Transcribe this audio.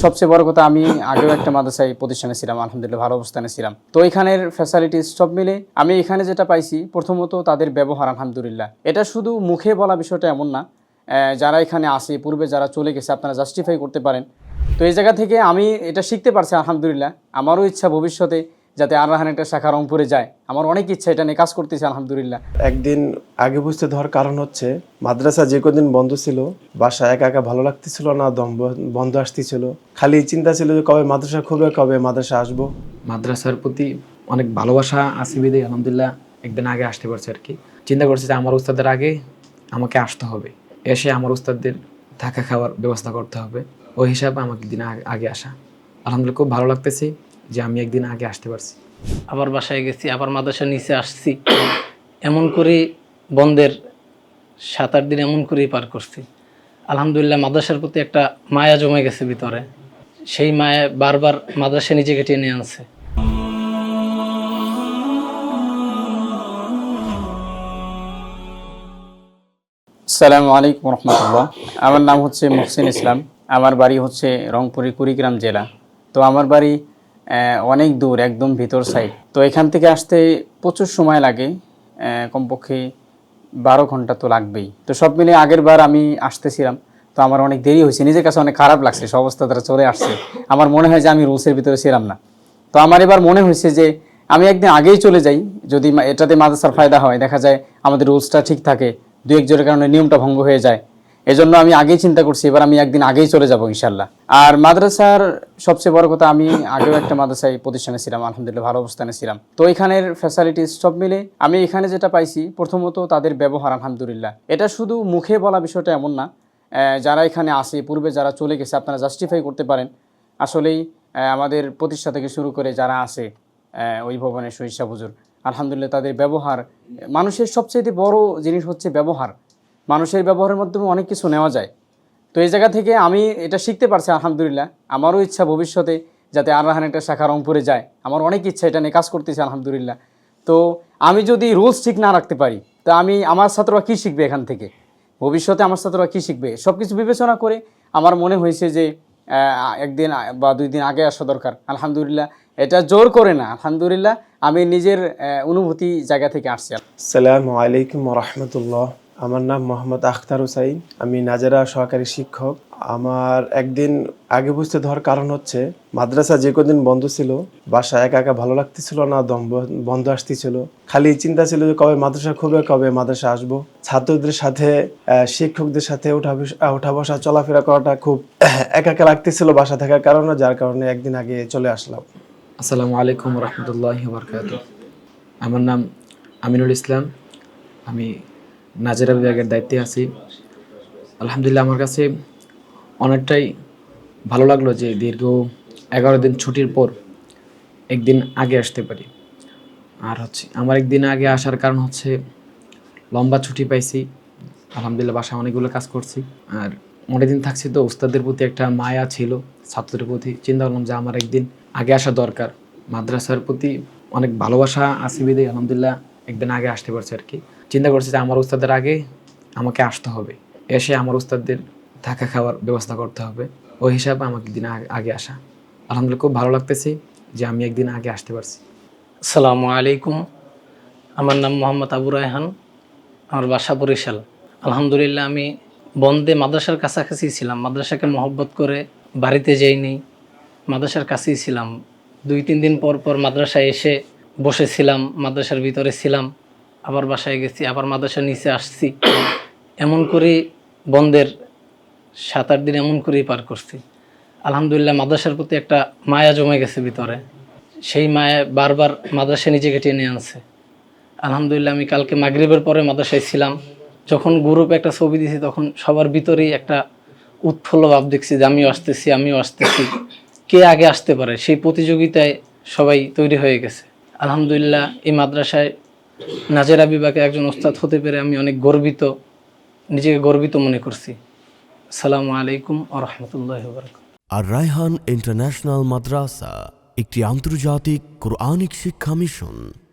সবচেয়ে বড় কথা, আমি আগেও একটা মাদ্রাসায় প্রতিষ্ঠানে ছিলাম, আলহামদুলিল্লাহ ভালো অবস্থানে ছিলাম। তো এখানের ফ্যাসিলিটিস সব মিলে আমি এখানে যেটা পাইছি, প্রথমত তাদের ব্যবহার আলহামদুলিল্লাহ, এটা শুধু মুখে বলা বিষয়টা এমন না। যারা এখানে আসে, পূর্বে যারা চলে গেছে, আপনারা জাস্টিফাই করতে পারেন। তো এই জায়গা থেকে আমি এটা শিখতে পারছি আলহামদুলিল্লাহ। আমারও ইচ্ছা ভবিষ্যতে যাতে আর রাহান একটা শাখা রংপুরে যায়, আমার অনেক ইচ্ছা, এটা নিয়ে কাজ করতেছি আলহামদুলিল্লাহ। একদিন আগে বুঝতে ধরার কারণ হচ্ছে মাদ্রাসা যে কদিন বন্ধ ছিল, বাসা একা একা ভালো লাগতেছিল না, দম বন্ধ আসতেছিল। খালি চিন্তা ছিল যে কবে মাদ্রাসা খুলবে, কবে মাদ্রাসা আসবো। মাদ্রাসার প্রতি অনেক ভালোবাসা আছে বিধে আলহামদুলিল্লাহ একদিন আগে আসতে পারছি আর কি। চিন্তা করছি যে আমার উস্তাদের আগে আমাকে আসতে হবে, এসে আমার উস্তাদদের থাকা খাওয়ার ব্যবস্থা করতে হবে। ওই হিসাবে আমাকে দিন আগে আসা আলহামদুলিল্লাহ খুব ভালো লাগতেছে যে আমি একদিন আগে আসতে পারছি। আবার বাসায় গেছি, আবার মাদ্রাসার নিচে আসছি, এমন করে বন্ধের 7-8 দিন এমন করেই পার করছি। আলহামদুলিল্লাহ মাদ্রাসার প্রতি একটা মায়া জমে গেছে ভিতরে, সেই মায়া বারবার মাদ্রাসা নিজেকে টেনে আনছে। আসসালামু আলাইকুম রহমতুল্লাহ। আমার নাম হচ্ছে মুহসিন ইসলাম। আমার বাড়ি হচ্ছে রংপুরের কুড়িগ্রাম জেলা। তো আমার বাড়ি অনেক দূর, একদম ভিতর সাইড। তো এখান থেকে আসতে প্রচুর সময় লাগে, কমপক্ষে 12 ঘন্টা তো লাগবেই। তো সব মিলে আগের বার আমি আসতেছিলাম, তো আমার অনেক দেরি হয়েছে, নিজের কাছে অনেক খারাপ লাগছে, সব অবস্থা তারা চলে আসছে। আমার মনে হয় যে আমি রুলসের ভিতরে ছিলাম না। তো আমার এবার মনে হয়েছে যে আমি একদিন আগেই চলে যাই, যদি এটাতে মাদ্রাসার ফায়দা হয়, দেখা যায় আমাদের রুলসটা ঠিক থাকে, 2-1 জনের কারণে নিয়মটা ভঙ্গ হয়ে যায়। এজন্য আমি আগেই চিন্তা করছি এবার আমি একদিন আগেই চলে যাব ইনশাল্লাহ। আর মাদ্রাসার সবচেয়ে বড় কথা, আমি আগেও একটা মাদ্রাসায় প্রতিষ্ঠানে ছিলাম, আলহামদুলিল্লাহ ভালো অবস্থানে ছিলাম। তো এখানের ফ্যাসিলিটিস সব মিলে আমি এখানে যেটা পাইছি, প্রথমত তাদের ব্যবহার আলহামদুলিল্লাহ, এটা শুধু মুখে বলা বিষয়টা এমন না। যারা এখানে আসে, পূর্বে যারা চলে গেছে, আপনারা জাস্টিফাই করতে পারেন। আসলেই আমাদের প্রতিষ্ঠা থেকে শুরু করে যারা আছে, ওই ভবনের সহিসা হুজুর, আলহামদুলিল্লাহ তাদের ব্যবহার, মানুষের সবচেয়ে বড় জিনিস হচ্ছে ব্যবহার। মানুষের ব্যবহারের মাধ্যমে অনেক কিছু নেওয়া যায়। তো এই জায়গা থেকে আমি এটা শিখতে পারছি আলহামদুলিল্লাহ। আমারও ইচ্ছা ভবিষ্যতে যাতে আর রাহান একটা শাখা রংপুরে যায়, আমার অনেক ইচ্ছা, এটা নিয়ে কাজ করতেছি আলহামদুলিল্লাহ। তো আমি যদি রুলস ঠিক না রাখতে পারি, তা আমার ছাত্ররা কী শিখবে এখান থেকে? ভবিষ্যতে আমার ছাত্ররা কী শিখবে? সব কিছু বিবেচনা করে আমার মনে হয়েছে যে একদিন বা 2 দিন আগে আসা দরকার। আলহামদুলিল্লাহ, এটা জোর করে না, আলহামদুলিল্লাহ আমি নিজের অনুভূতি জায়গা থেকে আসছি। আসসালামু আলাইকুম রহমতুল্লাহ। আমার নাম মোহাম্মদ আখতার হুসাইন, আমি নাজেরা সহকারী শিক্ষক। আমার একদিন আগে বুঝতে ধরার কারণ হচ্ছে মাদ্রাসা যে কদিন বন্ধ ছিল, বাসা একা একা ভালো লাগতেছিল না, দম বন্ধ আসতেছিল। খালি চিন্তা ছিল যে কবে মাদ্রাসা খুলবে, কবে মাদ্রাসা আসবো। ছাত্রদের সাথে, শিক্ষকদের সাথে ওঠা বসা চলাফেরা করাটা খুব একা একা লাগতেছিল বাসা থাকার কারণে, যার কারণে একদিন আগে চলে আসলাম। আসসালামু আলাইকুম রহমতুল্লাহি ওয়া বারাকাতুহু। আমার নাম আমিনুল ইসলাম, আমি নাজেরা বিভাগের দায়িত্বে আছি। আলহামদুলিল্লাহ আমার কাছে অনেকটাই ভালো লাগলো যে দীর্ঘ 11 দিন ছুটির পর একদিন আগে আসতে পারি। আর আমার একদিন আগে আসার কারণ হচ্ছে লম্বা ছুটি পাইছি, আলহামদুলিল্লাহ বাসায় অনেকগুলো কাজ করছি। আর অনেকদিন থাকছি, তো উস্তাদের প্রতি একটা মায়া ছিল, ছাত্রদের প্রতি। চিন্তা করলাম যে আমার একদিন আগে আসা দরকার। মাদ্রাসার প্রতি অনেক ভালোবাসা আছে বিধে আলহামদুলিল্লাহ একদিন আগে আসতে পারছি আর কি। চিন্তা করছি যে আমার উস্তাদের আগে আমাকে আসতে হবে, এসে আমার উস্তাদদের থাকা খাওয়ার ব্যবস্থা করতে হবে। ওই হিসাবে আমাকে দিন আগে আসা আলহামদুলিল্লাহ খুব ভালো লাগতেছে যে আমি একদিন আগে আসতে পারছি। আসসালামু আলাইকুম। আমার নাম মোহাম্মদ আবু রায়হান, আমার বাসা বরিশাল। আলহামদুলিল্লাহ আমি বন্ধে মাদ্রাসার কাছাকাছি ছিলাম, মাদ্রাসাকে মহব্বত করে বাড়িতে যাইনি, মাদ্রাসার কাছেই ছিলাম। 2-3 দিন পর পর মাদ্রাসায় এসে বসেছিলাম, মাদ্রাসার ভিতরে ছিলাম, আবার বাসায় গেছি, আবার মাদ্রাসার নিচে আসছি, এমন করে বন্ধের 7-8 দিন এমন করেই পার করছি। আলহামদুলিল্লাহ মাদ্রাসার প্রতি একটা মায়া জমে গেছে ভিতরে, সেই মায়া বারবার মাদ্রাসা নিজেকে টেনে আনছে। আলহামদুলিল্লাহ আমি কালকে মাগরিবের পরে মাদ্রাসায় ছিলাম, যখন গ্রুপে একটা ছবি দিয়েছি তখন সবার ভিতরেই একটা উৎফুল্ল ভাব দেখছি যে আমিও আসতেছি, কে আগে আসতে পারে সেই প্রতিযোগিতায় সবাই তৈরি হয়ে গেছে। আলহামদুলিল্লাহ এই মাদ্রাসায় নাজেরা বিভাগে একজন ওস্তাদ হতে পেরে আমি অনেক গর্বিত, নিজেকে গর্বিত মনে করছি। আসসালামু আলাইকুম ওয়া রাহমাতুল্লাহি ওয়া বারাকাতুহু। আর রায়হান ইন্টারন্যাশনাল মাদ্রাসা একটি আন্তর্জাতিক কোরআনিক শিক্ষা মিশন।